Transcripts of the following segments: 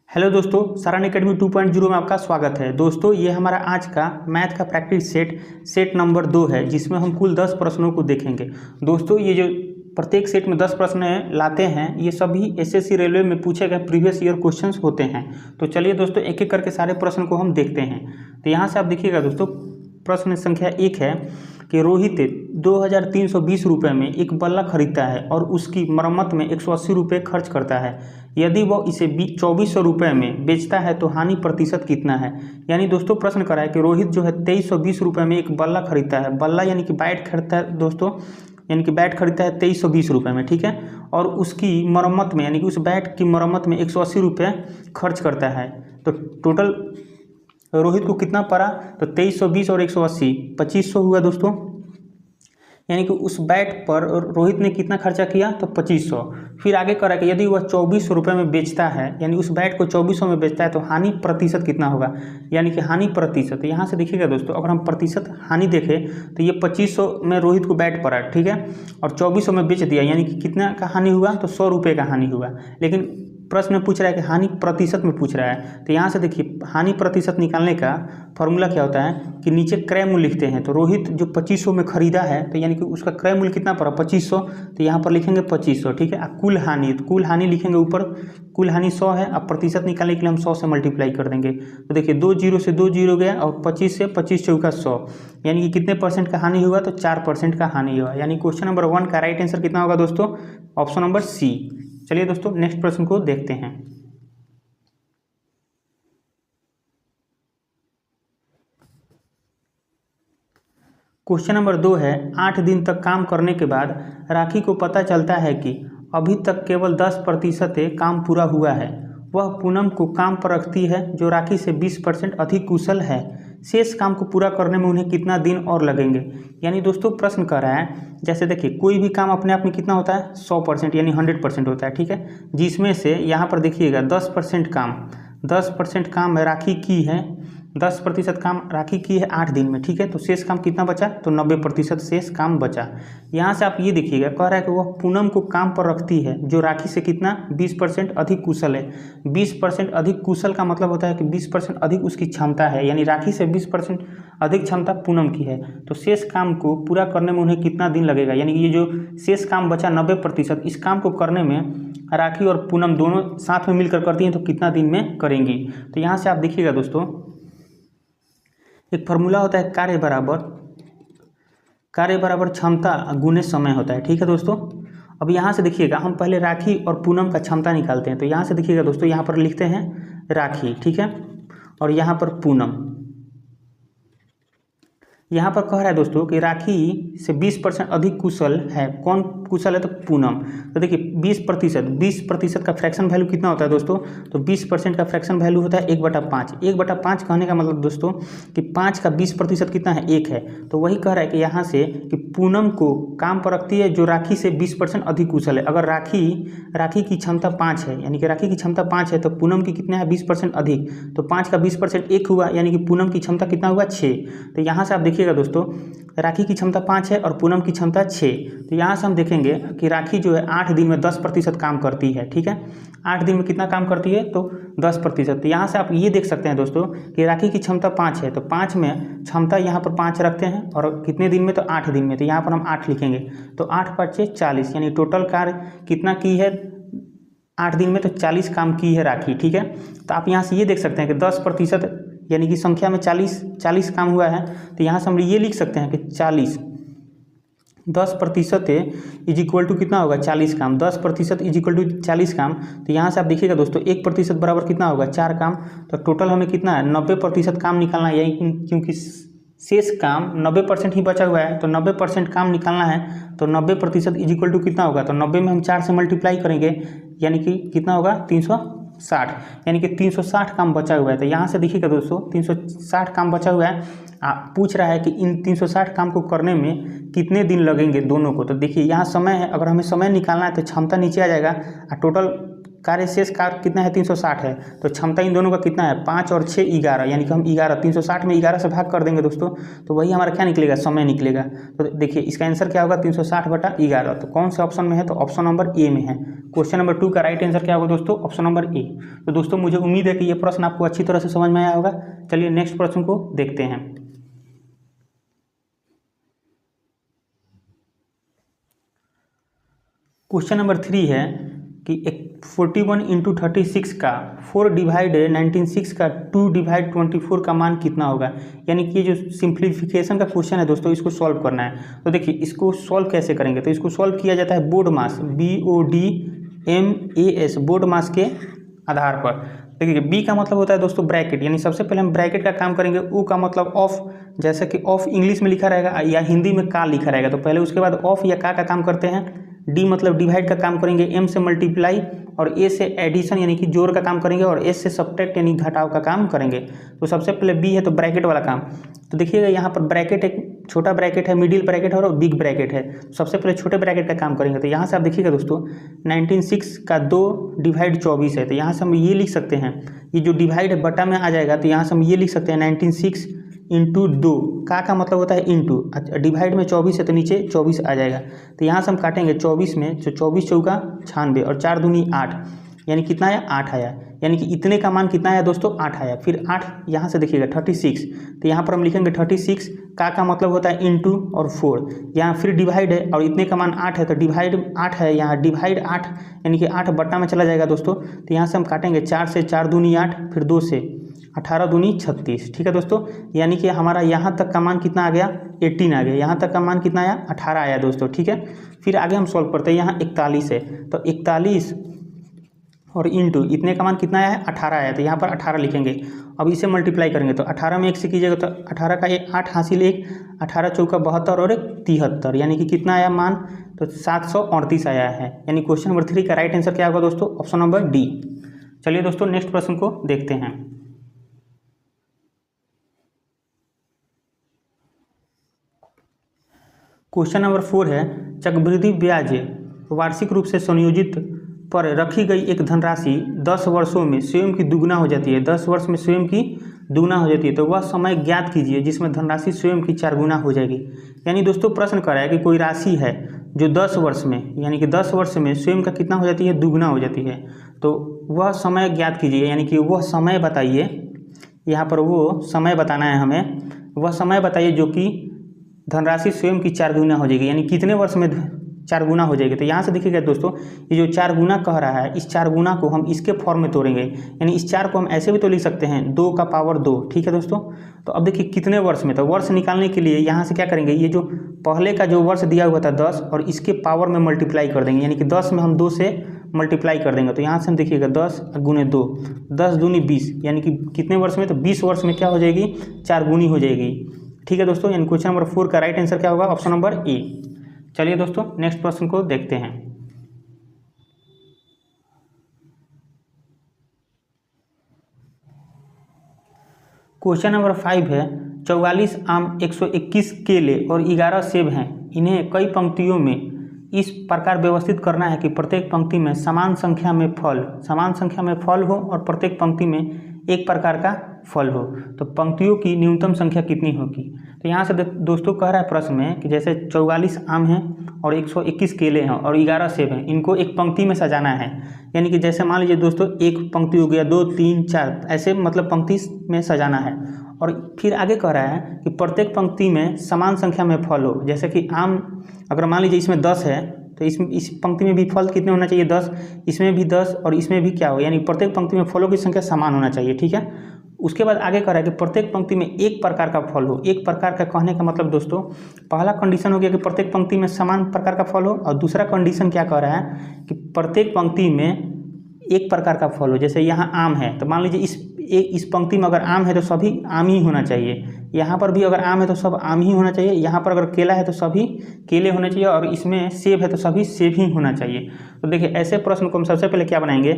Hello दोस्तों, सरान academy 2.0 में आपका स्वागत है। दोस्तों, ये हमारा आज का मैथ का प्रैक्टिस सेट नंबर 2 है, जिसमें हम कुल 10 प्रश्नों को देखेंगे। दोस्तों, ये जो प्रत्येक सेट में 10 प्रश्न लाते हैं, ये सभी एसएससी रेलवे में पूछे गए प्रीवियस ईयर क्वेश्चंस होते हैं। तो चलिए दोस्तों, एक एक करके सारे प्रश्न को हम देखते हैं। तो यहाँ से आप देखिएगा दोस्तों, प्रश्न संख्या 1 है कि रोहित 2320 रुपये में एक बल्ला खरीदता है और उसकी मरम्मत में 180 रुपये खर्च करता है। यदि वह इसे 2400 रुपये में बेचता है तो हानि प्रतिशत कितना है। यानी दोस्तों प्रश्न करा है कि रोहित जो है 2320 रुपये में एक बल्ला खरीदता है। बल्ला यानी कि बैट खरीदता है दोस्तों, यानी कि बैट खरीदता है 2320 रुपये में, ठीक है। और उसकी मरम्मत में यानी कि उस बैट की मरम्मत में 180 रुपये खर्च करता है। तो टोटल रोहित को कितना पड़ा, तो 2320 और 180 2500 हुआ दोस्तों। यानी कि उस बैट पर रोहित ने कितना खर्चा किया, तो 2500। फिर आगे करा कि यदि वह 2400 रुपये में बेचता है, यानी उस बैट को 2400 में बेचता है तो हानि प्रतिशत कितना होगा। यानी कि हानि प्रतिशत यहाँ से देखिएगा दोस्तों, अगर हम प्रतिशत हानि देखें तो ये 2500 में रोहित को बैट पड़ा, ठीक है, और 2400 में बेच दिया, यानी कि कितना का हानि हुआ, तो 100 रुपये का हानि हुआ। लेकिन प्रश्न में पूछ रहा है कि हानि प्रतिशत में पूछ रहा है। तो यहाँ से देखिए, हानि प्रतिशत निकालने का फॉर्मूला क्या होता है कि नीचे क्रय मूल्य लिखते हैं। तो रोहित जो 2500 में खरीदा है, तो यानी कि उसका क्रय मूल्य कितना पड़ा, 2500। तो यहाँ पर लिखेंगे 2500, ठीक है। कुल हानि, तो कुल हानि लिखेंगे ऊपर, कुल हानि 100 है। अब प्रतिशत निकालने के लिए हम 100 से मल्टीप्लाई कर देंगे। तो देखिए 2 जीरो से 2 जीरो गया और 25 से 25 चौका 100, यानी कि कितने परसेंट का हानि हुआ, तो 4% का हानि हुआ। यानी क्वेश्चन नंबर 1 का राइट आंसर कितना होगा दोस्तों, ऑप्शन नंबर सी। चलिए दोस्तों, नेक्स्ट प्रश्न को देखते हैं। क्वेश्चन नंबर 2 है, 8 दिन तक काम करने के बाद राखी को पता चलता है कि अभी तक केवल 10% काम पूरा हुआ है। वह पूनम को काम पर रखती है जो राखी से 20% अधिक कुशल है। शेष काम को पूरा करने में उन्हें कितना दिन और लगेंगे। यानी दोस्तों प्रश्न कर रहा है, जैसे देखिए कोई भी काम अपने आप में कितना होता है, 100% यानी 100% होता है, ठीक है। जिसमें से यहाँ पर देखिएगा 10% काम राखी की है, 10% काम राखी की है 8 दिन में, ठीक है। तो शेष काम कितना बचा, तो 90% शेष काम बचा। यहाँ से आप ये देखिएगा, कह रहा है कि वह पूनम को काम पर रखती है जो राखी से कितना 20% अधिक कुशल है। 20% अधिक कुशल का मतलब होता है कि 20% अधिक उसकी क्षमता है, यानी राखी से 20% अधिक क्षमता पूनम की है। तो शेष काम को पूरा करने में उन्हें कितना दिन लगेगा। यानी कि ये जो शेष काम बचा 90%, इस काम को करने में राखी और पूनम दोनों साथ में मिलकर करती हैं तो कितना दिन में करेंगी। तो यहाँ से आप देखिएगा दोस्तों, एक फार्मूला होता है कार्य बराबर क्षमता गुने समय होता है, ठीक है दोस्तों। अब यहाँ से देखिएगा, हम पहले राखी और पूनम का क्षमता निकालते हैं। तो यहाँ से देखिएगा दोस्तों, यहाँ पर लिखते हैं राखी, ठीक है, और यहाँ पर पूनम। यहाँ पर कह रहा है दोस्तों कि राखी से 20% अधिक कुशल है। कौन कुशल है, तो पूनम। तो देखिए 20% का फ्रैक्शन वैल्यू कितना होता है दोस्तों, तो 20% का फ्रैक्शन वैल्यू होता है 1/5। 1/5 कहने का मतलब दोस्तों कि 5 का 20% कितना है, 1 है। तो वही कह रहा है कि यहाँ से कि पूनम को काम पर रखती है जो राखी से 20% अधिक कुशल है। अगर राखी की क्षमता 5 है, यानी कि राखी की क्षमता 5 है, तो पूनम की कितना है, 20% अधिक। तो 5 का 20% 1 हुआ, यानी कि पूनम की क्षमता कितना हुआ, 6। तो यहाँ से आप देखिएगा दोस्तों, राखी की क्षमता 5 है और पूनम की क्षमता 6। तो यहाँ से हम देखेंगे कि राखी जो है 8 दिन में 10% काम करती है, ठीक है। 8 दिन में कितना काम करती है, तो 10%। तो यहाँ से आप ये देख सकते हैं दोस्तों कि राखी की क्षमता 5 है, तो 5 में क्षमता यहाँ पर 5 रखते हैं और कितने दिन में, तो 8 दिन में। तो यहाँ पर हम 8 लिखेंगे। तो 8 × 5 = 40, यानी टोटल कार्य कितना की है 8 दिन में, तो 40 काम की है राखी, ठीक है। तो आप यहाँ से ये देख सकते हैं कि 10% यानी कि संख्या में 40 काम हुआ है। तो यहाँ से हम ये लिख सकते हैं कि 10% इज इक्वल टू कितना होगा, 40 काम। 10% इज इक्वल टू 40 काम। तो यहाँ से आप देखिएगा दोस्तों, 1% बराबर कितना होगा, 4 काम। तो टोटल हमें कितना है, 90% काम निकालना है, यही क्योंकि शेष काम 90% ही बचा हुआ है, तो 90% काम निकालना है। तो 90% इज इक्वल टू कितना होगा, तो 90 में हम 4 से मल्टीप्लाई करेंगे, यानी कि कितना होगा, 360, यानी कि 360 काम बचा हुआ है। तो यहाँ से देखिएगा दोस्तों, 360 काम बचा हुआ है। पूछ रहा है कि इन 360 काम को करने में कितने दिन लगेंगे दोनों को। तो देखिए यहाँ समय है, अगर हमें समय निकालना है तो क्षमता नीचे आ जाएगा और टोटल कार्य शेष कार्य कितना है 360 है, तो क्षमता इन दोनों का कितना है 5 और 6 11, यानी कि हम 11 360 में 11 से भाग कर देंगे दोस्तों, तो वही हमारा क्या निकलेगा समय निकलेगा। तो देखिए इसका आंसर क्या होगा 360/11। तो कौन से ऑप्शन में है, तो ऑप्शन नंबर ए में है। क्वेश्चन नंबर 2 का राइट आंसर क्या होगा दोस्तों, ऑप्शन नंबर ए। तो दोस्तों मुझे उम्मीद है कि ये प्रश्न आपको अच्छी तरह से समझ में आया होगा। चलिए नेक्स्ट प्रश्न को देखते हैं। क्वेश्चन नंबर 3 है कि 41 × 36 का 4 डिवाइड 196 का 2 डिवाइड 24 का मान कितना होगा। यानी कि ये जो सिंप्लीफिकेशन का क्वेश्चन है दोस्तों, इसको सॉल्व करना है। तो देखिए इसको सॉल्व कैसे करेंगे, तो इसको सॉल्व किया जाता है बोर्ड मास, BODMAS, बोर्ड मास के आधार पर। देखिए बी का मतलब होता है दोस्तों ब्रैकेट, यानी सबसे पहले हम ब्रैकेट का काम करेंगे। ऊ का मतलब ऑफ, जैसे कि ऑफ इंग्लिश में लिखा रहेगा या हिंदी में का लिखा रहेगा, तो पहले उसके बाद ऑफ या का काम करते हैं। डी मतलब डिवाइड का काम करेंगे, एम से मल्टीप्लाई और ए से एडिशन यानी कि जोड़ का काम करेंगे, और एस से सब्ट्रैक्ट यानी घटाव का काम करेंगे। तो सबसे पहले बी है तो ब्रैकेट वाला काम। तो देखिएगा यहाँ पर ब्रैकेट, एक छोटा ब्रैकेट है, मिडिल ब्रैकेट है और बिग ब्रैकेट है। सबसे पहले छोटे ब्रैकेट का काम करेंगे। तो यहाँ से आप देखिएगा दोस्तों 196 का 2 डिवाइड 24 है, तो यहाँ से हम ये लिख सकते हैं, ये जो डिवाइड है बटा में आ जाएगा, तो यहाँ से हम ये लिख सकते हैं 196 × 2, का मतलब होता है इंटू, डिवाइड में 24 है तो नीचे 24 आ जाएगा। तो यहाँ से हम काटेंगे 24 में, जो 24 चौका 96 और 4 दूनी 8, यानी कितना आया 8 आया, यानी कि इतने का मान कितना आया दोस्तों 8 आया। फिर 8 यहाँ से देखिएगा 36, तो यहाँ पर हम लिखेंगे 36, का मतलब होता है इंटू और 4, यहाँ फिर डिवाइड है और इतने का मान 8 है तो डिवाइड 8 है, यहाँ डिवाइड 8 यानी कि 8 बट्टा में चला जाएगा दोस्तों। तो यहाँ से हम काटेंगे 4 से, 4 दूनी 8, फिर 2 से 18 दूनी 36, ठीक है दोस्तों। यानी कि हमारा यहाँ तक का मान कितना आ गया 18 आ गया, यहाँ तक का मान कितना आया 18 आया दोस्तों, ठीक है। फिर आगे हम सॉल्व करते हैं, यहाँ 41 है तो 41 और इंटू इतने का मान कितना आया है 18 आया, तो यहाँ पर 18 लिखेंगे। अब इसे मल्टीप्लाई करेंगे तो 18 में 1 से कीजिएगा तो 18 का 8 हासिल 1, 18 चौका 72 और 1 73, यानी कि कितना आया मान, तो 738 आया है। यानी क्वेश्चन नंबर 3 का राइट आंसर क्या होगा दोस्तों, ऑप्शन नंबर डी। चलिए दोस्तों नेक्स्ट प्रश्न को देखते हैं। क्वेश्चन नंबर 4 है चक्रवृद्धि ब्याज वार्षिक रूप से संयोजित पर रखी गई एक धनराशि 10 वर्षों में स्वयं की दुगना हो जाती है, 10 वर्ष में स्वयं की दुगना हो जाती है, तो वह समय ज्ञात कीजिए जिसमें धनराशि स्वयं की 4 गुना हो जाएगी। यानी दोस्तों प्रश्न कर रहा है कि कोई राशि है जो 10 वर्ष में, यानी कि 10 वर्ष में स्वयं का कितना हो जाती है, दुगना हो जाती है, तो वह समय ज्ञात कीजिए, यानी कि वह समय बताइए। यहाँ पर वो समय बताना है हमें, वह समय बताइए जो कि धनराशि स्वयं की 4 गुना हो जाएगी, यानी कितने वर्ष में 4 गुना हो जाएगी। तो यहाँ से देखिएगा दोस्तों ये जो 4 गुना कह रहा है, इस 4 गुना को हम इसके फॉर्म में तोड़ेंगे, यानी इस 4 को हम ऐसे भी तो लिख सकते हैं 2 का पावर 2, ठीक है दोस्तों। तो अब देखिए कितने वर्ष में, तो वर्ष निकालने के लिए यहाँ से क्या करेंगे, ये जो पहले का जो वर्ष दिया हुआ था 10 और इसके पावर में मल्टीप्लाई कर देंगे, यानी कि 10 में हम 2 से मल्टीप्लाई कर देंगे। तो यहाँ से हम देखिएगा 10 गुने 2, 10 दूनी 20, यानी कि कितने वर्ष में, तो 20 वर्ष में क्या हो जाएगी 4 गुनी हो जाएगी, ठीक है दोस्तों। यानी क्वेश्चन नंबर 4 का राइट आंसर क्या होगा, ऑप्शन नंबर ए। चलिए दोस्तों नेक्स्ट प्रश्न को देखते हैं। क्वेश्चन नंबर 5 है 44 आम, 121 केले और 11 सेब हैं, इन्हें कई पंक्तियों में इस प्रकार व्यवस्थित करना है कि प्रत्येक पंक्ति में समान संख्या में फल हो और प्रत्येक पंक्ति में एक प्रकार का फल हो, तो पंक्तियों की न्यूनतम संख्या कितनी होगी। तो यहाँ से दोस्तों कह रहा है प्रश्न में कि जैसे 44 आम हैं और 121 केले हैं और 11 सेब हैं, इनको एक पंक्ति में सजाना है। यानी कि जैसे मान लीजिए दोस्तों एक पंक्ति हो गया, 2 3 4 ऐसे मतलब पंक्ति में सजाना है। और फिर आगे कह रहा है कि प्रत्येक पंक्ति में समान संख्या में फल हो, जैसे कि आम अगर मान लीजिए इसमें 10 है तो इस पंक्ति में भी फल कितने होना चाहिए 10, इसमें भी 10 और इसमें भी क्या हो, यानी प्रत्येक पंक्ति में फलों की संख्या समान होना चाहिए, ठीक है। उसके बाद आगे कह रहा है कि प्रत्येक पंक्ति में एक प्रकार का फल हो। एक प्रकार का कहने का मतलब दोस्तों पहला कंडीशन हो गया कि प्रत्येक पंक्ति में समान प्रकार का फल हो, और दूसरा कंडीशन क्या कह रहा है कि प्रत्येक पंक्ति में एक प्रकार का फल हो। जैसे यहाँ आम है तो मान लीजिए इस पंक्ति में अगर आम है तो सभी आम ही होना चाहिए, यहाँ पर भी अगर आम है तो सब आम ही होना चाहिए, यहाँ पर अगर केला है तो सभी केले होने चाहिए, और इसमें सेब है तो सभी सेब ही होना चाहिए। तो देखिए ऐसे प्रश्न को हम सबसे पहले क्या बनाएंगे,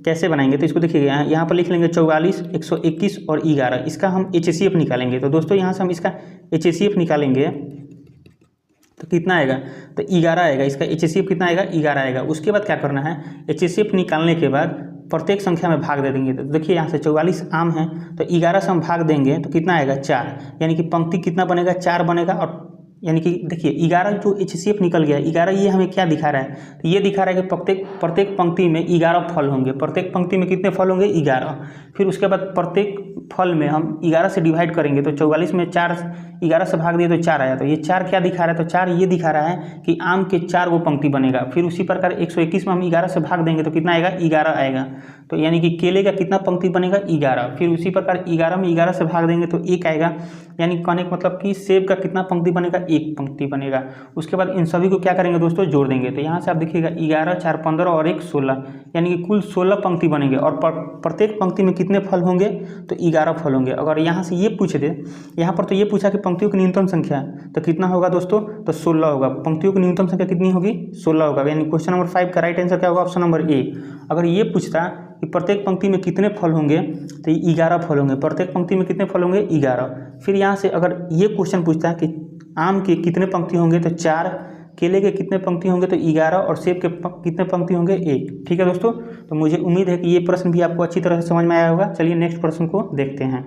कैसे बनाएंगे, तो इसको देखिएगा यहाँ पर लिख लेंगे 44 121 और 11, इसका हम HCF निकालेंगे। तो दोस्तों यहाँ से हम इसका HCF निकालेंगे तो कितना आएगा, तो 11 आएगा। इसका HCF कितना आएगा, 11 आएगा। उसके बाद क्या करना है, HCF निकालने के बाद प्रत्येक संख्या में भाग दे देंगे। तो देखिए यहाँ से 44 आम है, तो 11 से हम भाग देंगे तो कितना आएगा, 4, यानी कि पंक्ति कितना बनेगा, 4 बनेगा। और यानी कि देखिए 11 जो HCF निकल गया 11, ये हमें क्या दिखा रहा है, तो ये दिखा रहा है कि प्रत्येक पंक्ति में 11 फल होंगे। प्रत्येक पंक्ति में कितने फल होंगे, 11। फिर उसके बाद प्रत्येक फल में हम 11 से डिवाइड करेंगे, तो 44 में 4 11 से भाग दिए तो 4 आया। तो ये 4 क्या दिखा रहा है, तो 4 ये दिखा रहा है कि आम के 4 वो पंक्ति बनेगा। फिर उसी प्रकार 121 में हम 11 से भाग देंगे तो कितना आएगा, 11 आएगा। तो यानी कि केले का कितना पंक्ति बनेगा, 11। फिर उसी प्रकार 11 में 11 से भाग देंगे तो 1 आएगा। यानी कहने का मतलब कि सेब का कितना पंक्ति बनेगा, 1 पंक्ति बनेगा। उसके बाद इन सभी को क्या करेंगे दोस्तों, जोड़ देंगे। तो यहाँ से आप देखिएगा 11 4 15 और 1 16, यानी कि कुल 16 पंक्ति बनेंगे। और प्रत्येक पंक्ति में कितने फल होंगे, तो 11 फल होंगे। अगर यहाँ से ये पूछ दे, यहाँ पर तो ये पूछा कि पंक्तियों की न्यूनतम संख्या, तो कितना होगा दोस्तों, तो 16 होगा। पंक्तियों की न्यूनतम संख्या कितनी होगी, 16 होगा। यानी क्वेश्चन नंबर 5 का राइट आंसर क्या होगा, ऑप्शन नंबर ए। अगर ये पूछता कि प्रत्येक पंक्ति में कितने फल होंगे, तो 11 फल होंगे। प्रत्येक पंक्ति में कितने फल होंगे, 11। फिर यहाँ से अगर ये क्वेश्चन पूछता है कि आम के कितने पंक्ति होंगे, तो 4, केले के कितने पंक्ति होंगे, तो 11, और सेब के कितने पंक्ति होंगे, 1। ठीक है दोस्तों, तो मुझे उम्मीद है कि ये प्रश्न भी आपको अच्छी तरह से समझ में आया होगा। चलिए नेक्स्ट प्रश्न को देखते हैं।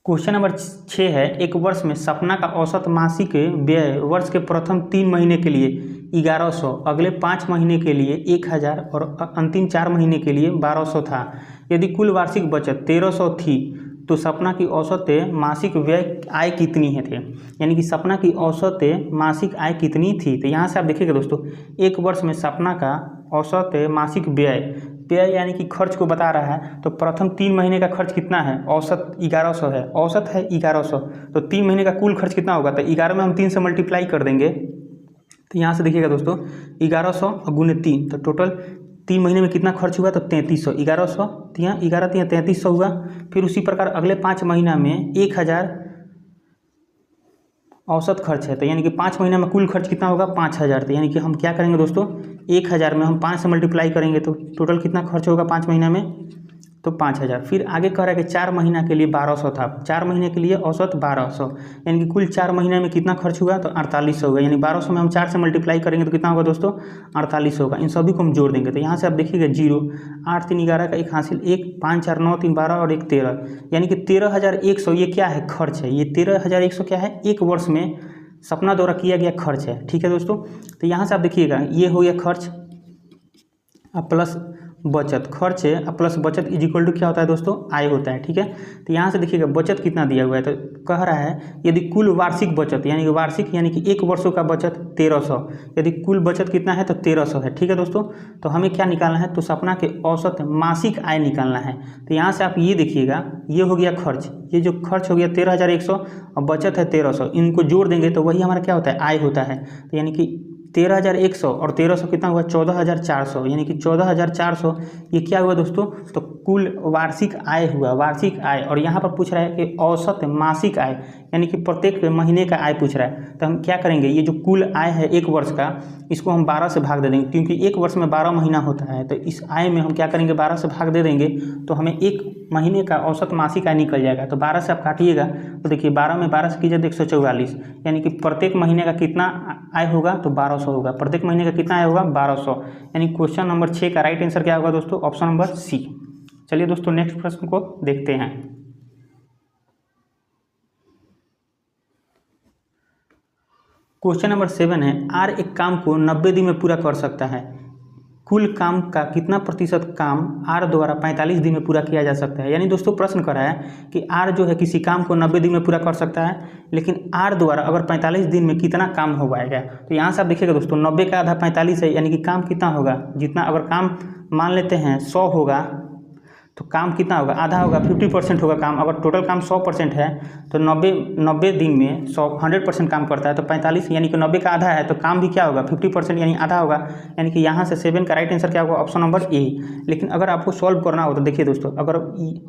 क्वेश्चन नंबर 6 है, एक वर्ष में सपना का औसत मासिक व्यय वर्ष के प्रथम 3 महीने के लिए 1100, अगले 5 महीने के लिए 1000 और अंतिम 4 महीने के लिए 1200 था। यदि कुल वार्षिक बचत 1300 थी तो सपना की औसत मासिक व्यय आय कितनी है थे, यानी कि सपना की औसत मासिक आय कितनी थी। तो यहाँ से आप देखिएगा दोस्तों, एक वर्ष में सपना का औसत मासिक व्यय यानी कि खर्च को बता रहा है। तो प्रथम 3 महीने का खर्च कितना है, औसत 1100 है, औसत है 1100। तो 3 महीने का कुल खर्च कितना होगा, तो 11 में हम 3 से मल्टीप्लाई कर देंगे। तो यहाँ से देखिएगा दोस्तों, 1100 गुने 3, तो टोटल 3 महीने में कितना खर्च हुआ, तो 3300। 1100 यहाँ 11 3300 हुआ। फिर उसी प्रकार अगले 5 महीना में 1000 औसत खर्च है। तो यानी कि 5 महीना में कुल खर्च कितना होगा, 5000। तो यानी कि हम क्या करेंगे दोस्तों, 1000 में हम 5 से मल्टीप्लाई करेंगे तो टोटल कितना खर्च होगा 5 महीना में, तो 5000। फिर आगे कह रहा है कि 4 महीना के लिए 1200 था, 4 महीने के लिए औसत 1200, यानी कि कुल 4 महीने में कितना खर्च हुआ, तो 4800 होगा। यानी 1200 में हम 4 से मल्टीप्लाई करेंगे तो कितना होगा दोस्तों, 4800 होगा। इन सभी को हम जोड़ देंगे। तो यहाँ से आप देखिएगा 0 8 3 11 का 1 हासिल 1 5 4 9 3 12 और 1 13, यानी कि 13100 ये क्या है, खर्च है। ये 13100 क्या है, एक वर्ष में सपना द्वारा किया गया खर्च है। ठीक है दोस्तों, तो यहाँ से आप देखिएगा ये हो गया खर्च प्लस बचत, खर्च है प्लस बचत इज इक्वल टू क्या होता है दोस्तों, आय होता है। ठीक है, तो यहाँ से देखिएगा बचत कितना दिया हुआ है, तो कह रहा है यदि कुल वार्षिक बचत यानी कि वार्षिक यानी कि एक वर्षों का बचत 1300, यदि कुल बचत कितना है तो 1300 है। ठीक है दोस्तों, तो हमें क्या निकालना है, तो सपना के औसत मासिक आय निकालना है। तो यहाँ से आप ये देखिएगा, ये हो गया खर्च, ये जो खर्च हो गया 13100 और बचत है 1300, इनको जोड़ देंगे तो वही हमारा क्या होता है, आय होता है। तो यानी कि 13100 और 1300 कितना हुआ, 14400, यानी कि 14400 ये क्या हुआ दोस्तों, तो कुल वार्षिक आय हुआ, वार्षिक आय। और यहाँ पर पूछ रहा है कि औसत मासिक आय यानी कि प्रत्येक महीने का आय पूछ रहा है। तो हम क्या करेंगे, ये जो कुल आय है एक वर्ष का, इसको हम 12 से भाग दे देंगे, क्योंकि एक वर्ष में 12 महीना होता है। तो इस आय में हम क्या करेंगे, 12 से भाग दे देंगे तो हमें एक महीने का औसत मासिक आय निकल जाएगा। तो 12 से आप काटिएगा तो देखिए 12 में 12 से कीजिए तो 144, यानी कि प्रत्येक महीने का कितना आय होगा, तो 1200 होगा। प्रत्येक महीने का कितना आय होगा, 1200। यानी क्वेश्चन नंबर 6 का राइट आंसर क्या होगा दोस्तों, ऑप्शन नंबर सी। चलिए दोस्तों नेक्स्ट प्रश्न को देखते हैं। क्वेश्चन नंबर 7 है, आर एक काम को 90 दिन में पूरा कर सकता है, कुल काम का कितना प्रतिशत काम आर द्वारा 45 दिन में पूरा किया जा सकता है। यानी दोस्तों प्रश्न कर रहा है कि आर जो है किसी काम को 90 दिन में पूरा कर सकता है, लेकिन आर द्वारा अगर 45 दिन में कितना काम हो पाएगा। तो यहाँ से आप देखिएगा दोस्तों, 90 का आधा 45 है, यानी कि काम कितना होगा, जितना अगर काम मान लेते हैं 100 होगा तो काम कितना होगा, आधा होगा, 50% होगा काम। अगर टोटल काम 100% है तो 90 दिन में 100% काम करता है, तो 45 यानी कि 90 का आधा है, तो काम भी क्या होगा, 50% यानी आधा होगा। यानी कि यहाँ से 7 का राइट आंसर क्या होगा, ऑप्शन नंबर ए। लेकिन अगर आपको सॉल्व करना हो तो देखिए दोस्तों, अगर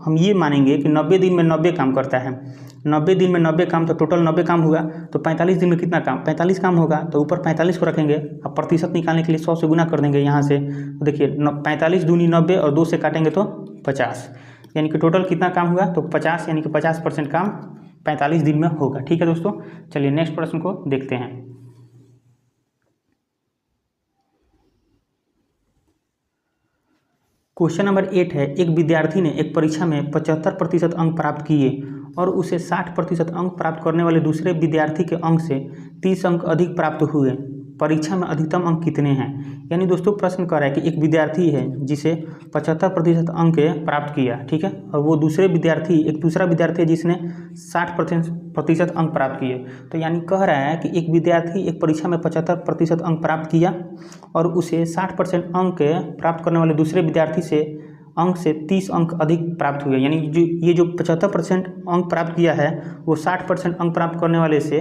हम ये मानेंगे कि 90 दिन में 90 काम करता है, 90 दिन में 90 काम, तो टोटल 90 काम हुआ, तो 45 दिन में कितना काम, 45 काम होगा। तो ऊपर 45 को रखेंगे, अब प्रतिशत निकालने के लिए 100 से गुना कर देंगे यहाँ से। तो देखिए 45 दूनी 90 और 2 से काटेंगे तो 50, यानी कि टोटल कितना काम हुआ, तो 50 यानी कि 50% काम 45 दिन में होगा। ठीक है दोस्तों, चलिए नेक्स्ट प्रश्न को देखते हैं। क्वेश्चन नंबर 8 है, एक विद्यार्थी ने एक परीक्षा में 75% अंक प्राप्त किए और उसे 60% अंक प्राप्त करने वाले दूसरे विद्यार्थी के अंक से 30 अंक अधिक प्राप्त हुए। परीक्षा में अधिकतम अंक कितने हैं? यानी दोस्तों प्रश्न कर रहा है कि एक विद्यार्थी है जिसे 75% अंक प्राप्त किया, ठीक है, और वो दूसरा विद्यार्थी है जिसने 60% अंक प्राप्त किए। तो यानी कह रहा है कि एक विद्यार्थी एक परीक्षा में 75% अंक प्राप्त किया और उसे 60% अंक प्राप्त करने वाले दूसरे विद्यार्थी से अंक से 30 अंक अधिक प्राप्त हुए। यानी ये जो 75% अंक प्राप्त किया है वो 60% अंक प्राप्त करने वाले से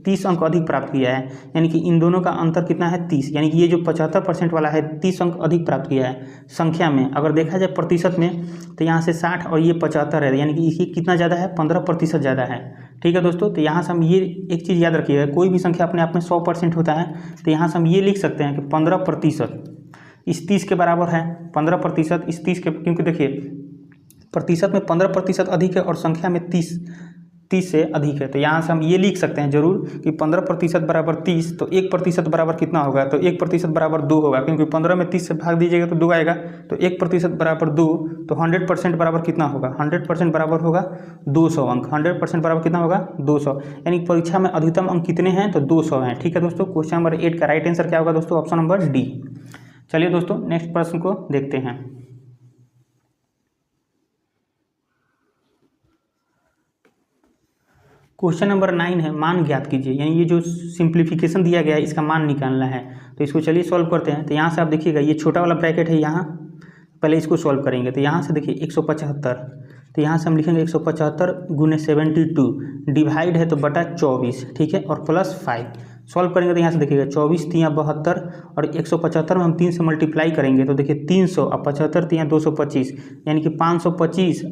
30 अंक अधिक प्राप्त किया है। यानी कि इन दोनों का अंतर कितना है, 30। यानी कि ये जो 75% वाला है 30 अंक अधिक प्राप्त किया है संख्या में। अगर देखा जाए प्रतिशत में तो यहाँ से 60 और ये 75 है, यानी कि ये कितना ज़्यादा है, 15% ज़्यादा है। ठीक है दोस्तों, तो यहाँ से हम ये एक चीज़ याद रखिएगा, कोई भी संख्या अपने आप में 100% होता है तो यहाँ से हम ये लिख सकते हैं कि 15% इस 30 के बराबर है, 15% इस 30 के, क्योंकि देखिए प्रतिशत में 15% अधिक है और संख्या में 30 से अधिक है। तो यहाँ से हम ये लिख सकते हैं जरूर कि 15% बराबर 30, तो 1% बराबर कितना होगा, तो 1% बराबर 2 होगा, क्योंकि 15 में 30 से भाग दीजिएगा तो 2 आएगा। तो 1% बराबर 2, तो 100% बराबर कितना होगा, 100% बराबर होगा 200 अंक। 100% बराबर कितना होगा, 200। यानी परीक्षा में अधिकतम अंक कितने हैं, तो 200 हैं। ठीक है दोस्तों, क्वेश्चन नंबर 8 का राइट आंसर क्या होगा दोस्तों, ऑप्शन नंबर डी। चलिए दोस्तों नेक्स्ट प्रश्न को देखते हैं। क्वेश्चन नंबर 9 है, मान ज्ञात कीजिए। यानी ये जो सिंप्लीफिकेशन दिया गया है इसका मान निकालना है। तो इसको चलिए सॉल्व करते हैं। तो यहाँ से आप देखिएगा ये छोटा वाला ब्रैकेट है, यहाँ पहले इसको सॉल्व करेंगे। तो यहाँ से देखिए 175, तो यहाँ से हम लिखेंगे 175 गुने 72 डिवाइड है तो बटा 24, ठीक है, और प्लस 5 सॉल्व करेंगे। तो यहाँ से देखिएगा 24 तियाँ 72 और 175 में हम 3 से मल्टीप्लाई करेंगे तो देखिए 300 और 75 तियाँ 225, यानी कि 525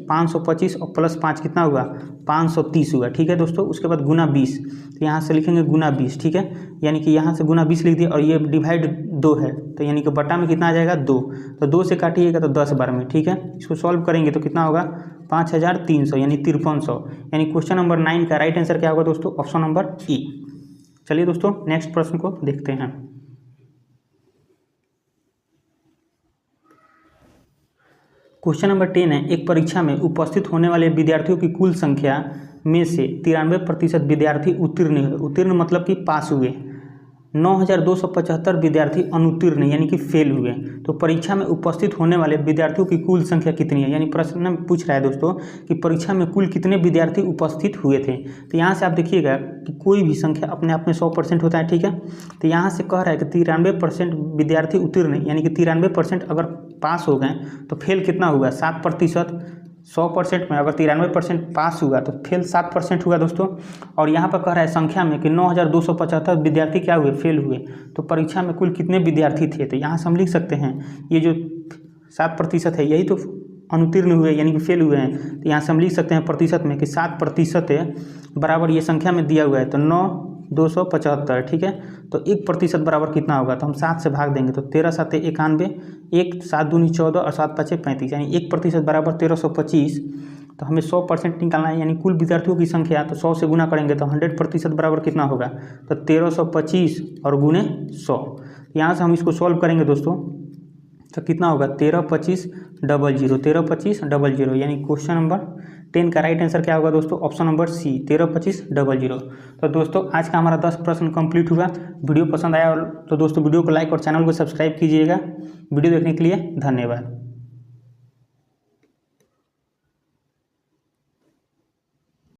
और प्लस 5 कितना हुआ, 530 हुआ। ठीक है दोस्तों, उसके बाद गुना 20, तो यहाँ से लिखेंगे गुना 20, ठीक है, यानी कि यहाँ से गुना 20 लिख दिया और ये डिवाइड 2 है तो यानी कि बटा में कितना आ जाएगा 2, तो 2 से काटिएगा तो 10 बार में। ठीक है, इसको सॉल्व करेंगे तो कितना होगा 5300 यानी 5300। यानी क्वेश्चन नंबर 9 का राइट आंसर क्या होगा दोस्तों, ऑप्शन नंबर ई। चलिए दोस्तों नेक्स्ट प्रश्न को देखते हैं। क्वेश्चन नंबर 10 है, एक परीक्षा में उपस्थित होने वाले विद्यार्थियों की कुल संख्या में से 93% विद्यार्थी उत्तीर्ण हुए। उत्तीर्ण मतलब कि पास हुए। 9275 विद्यार्थी अनुत्तीर्ण यानी कि फेल हुए। तो परीक्षा में उपस्थित होने वाले विद्यार्थियों की कुल संख्या कितनी है। यानी प्रश्न में पूछ रहा है दोस्तों कि परीक्षा में कुल कितने विद्यार्थी उपस्थित हुए थे। तो यहाँ से आप देखिएगा कि कोई भी संख्या अपने आप में 100% होता है, ठीक है। तो यहाँ से कह रहा है कि 93% विद्यार्थी उत्तीर्ण, यानी कि 93% अगर पास हो गए तो फेल कितना हुआ 7%। 100% में अगर 93% पास हुआ तो फेल 7% हुआ दोस्तों। और यहाँ पर कह रहा है संख्या में कि 9275 विद्यार्थी क्या हुए, फेल हुए। तो परीक्षा में कुल कितने विद्यार्थी थे, तो यहाँ से हम लिख सकते हैं ये जो 7% है यही तो अनुत्तीर्ण हुए यानी कि फेल हुए हैं। तो यहाँ से हम लिख सकते हैं प्रतिशत में कि 7% है बराबर ये संख्या में दिया हुआ है तो 9275, ठीक है। तो 1% बराबर कितना होगा, तो हम 7 से भाग देंगे तो 13 7 91, 1 7 दूनी 14 और 7 5 35, यानी 1% बराबर 1325। तो हमें 100% निकालना है, यानी कुल विद्यार्थियों की संख्या तो 100 से गुना करेंगे तो 100% बराबर कितना होगा, तो 1325 और गुने 100। यहाँ से हम इसको सॉल्व करेंगे दोस्तों तो कितना होगा 1325 00, 1325 00, यानी क्वेश्चन नंबर 10 का राइट आंसर क्या होगा दोस्तों, ऑप्शन नंबर सी 1325 00। तो दोस्तों आज का हमारा 10 प्रश्न कंप्लीट हुआ। वीडियो पसंद आया तो दोस्तों वीडियो को लाइक और चैनल को सब्सक्राइब कीजिएगा। वीडियो देखने के लिए धन्यवाद।